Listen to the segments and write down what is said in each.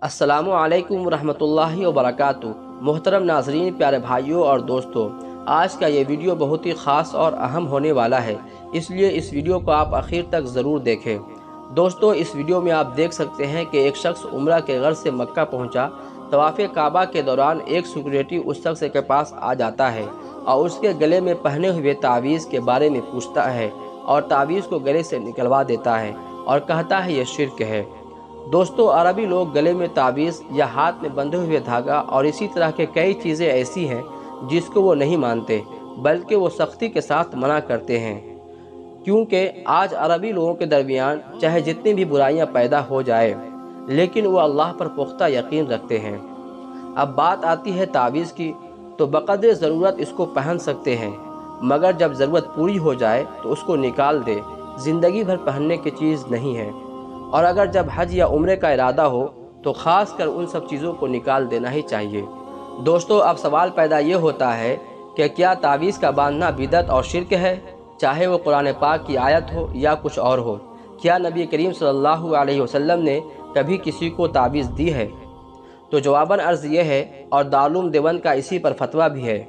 अस्सलामुअलैकुम रहमतुल्लाहि व बरकातुहू। मोहतरम नाजरीन, प्यारे भाइयों और दोस्तों, आज का ये वीडियो बहुत ही ख़ास और अहम होने वाला है, इसलिए इस वीडियो को आप आखिर तक ज़रूर देखें। दोस्तों, इस वीडियो में आप देख सकते हैं कि एक शख्स उम्रा के गर्ज से मक्का पहुंचा। तवाफ़े काबा के दौरान एक सिक्योरिटी उस शख्स के पास आ जाता है और उसके गले में पहने हुए तावीज़ के बारे में पूछता है और तावीज़ को गले से निकलवा देता है और कहता है ये शिर्क है। दोस्तों, अरबी लोग गले में तावीज़ या हाथ में बंधे हुए धागा और इसी तरह के कई चीज़ें ऐसी हैं जिसको वो नहीं मानते, बल्कि वो सख्ती के साथ मना करते हैं, क्योंकि आज अरबी लोगों के दरमियान चाहे जितनी भी बुराइयां पैदा हो जाए, लेकिन वो अल्लाह पर पुख्ता यकीन रखते हैं। अब बात आती है तावीज़ की, तो बक़द्र ज़रूरत इसको पहन सकते हैं, मगर जब ज़रूरत पूरी हो जाए तो उसको निकाल दे। ज़िंदगी भर पहनने की चीज़ नहीं है। और अगर जब हज या उम्रे का इरादा हो तो ख़ास कर उन सब चीज़ों को निकाल देना ही चाहिए। दोस्तों, अब सवाल पैदा ये होता है कि क्या तावीज़ का बांधना बिदअत और शिर्क है, चाहे वो कुरान पाक की आयत हो या कुछ और हो। क्या नबी करीम सल्लल्लाहु अलैहि वसल्लम ने कभी किसी को तावीज़ दी है? तो जवाबन अर्ज़ ये है, और दारुल देवबंद का इसी पर फतवा भी है,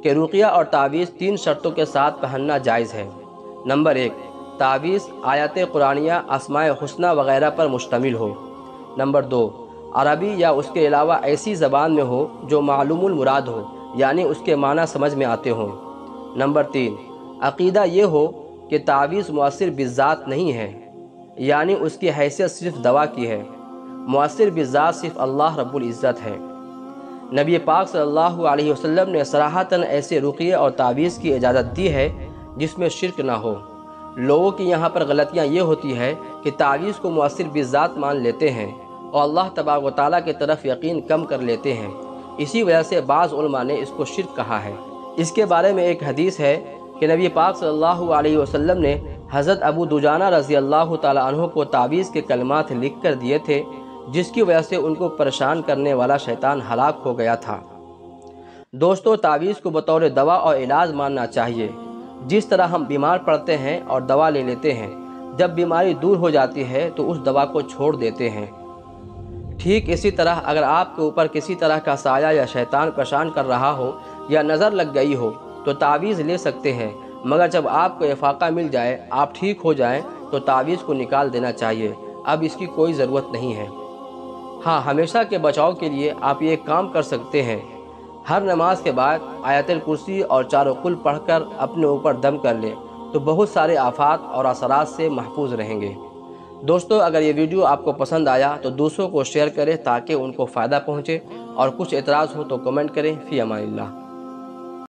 कि रुक़िया और तावीज़ 3 शर्तों के साथ पहनना जायज़ है। नंबर 1, तावीज़ आयत कुरानिया, अस्माए हुस्ना वगैरह पर मुश्तमिल हो। नंबर 2, अरबी या उसके अलावा ऐसी ज़बान में हो जो मालूमुल मुराद हो, यानी उसके माना समझ में आते हों। नंबर 3, अक़ीदा ये हो कि तावीज़ मुअस्सिर बिज़ात नहीं है, यानी उसकी हैसियत सिर्फ़ दवा की है। मुअस्सिर बिज़ात सिर्फ़ अल्लाह रब्बुल इज़्ज़त है। नबी पाक सल्लल्लाहु अलैहि वसल्लम ने सराहतन ऐसे रुक़िया और तावीज़ की इजाज़त दी है जिसमें शिर्क ना हो। लोगों की यहाँ पर गलतियाँ ये होती है कि तावीज़ को मुअस्सिर बिज़ात मान लेते हैं और अल्लाह तबारक व तआला की तरफ यकीन कम कर लेते हैं। इसी वजह से बाज़ उलमा ने इसको शिर्क कहा है। इसके बारे में एक हदीस है कि नबी पाक सल्लल्लाहु अलैहि वसल्लम ने हज़रत अबू दुजाना रज़ी अल्लाह तआला अन्हु को तावीज़ के कलमात लिख कर दिए थे, जिसकी वजह से उनको परेशान करने वाला शैतान हलाक हो गया था। दोस्तों, तावीज़ को बतौर दवा और इलाज मानना चाहिए। जिस तरह हम बीमार पड़ते हैं और दवा ले लेते हैं, जब बीमारी दूर हो जाती है तो उस दवा को छोड़ देते हैं, ठीक इसी तरह अगर आपके ऊपर किसी तरह का साया या शैतान परेशान कर रहा हो या नज़र लग गई हो तो तावीज़ ले सकते हैं, मगर जब आपको इफ़ाक़ा मिल जाए, आप ठीक हो जाएं, तो तावीज़ को निकाल देना चाहिए। अब इसकी कोई ज़रूरत नहीं है। हाँ, हमेशा के बचाव के लिए आप ये काम कर सकते हैं, हर नमाज के बाद आयतुल कुर्सी और चारों कुल पढ़कर अपने ऊपर दम कर लें, तो बहुत सारे आफात और असरात से महफूज रहेंगे। दोस्तों, अगर ये वीडियो आपको पसंद आया तो दूसरों को शेयर करें ताकि उनको फ़ायदा पहुँचे, और कुछ एतराज़ हो तो कमेंट करें। फ़ी अमानिल्लाह।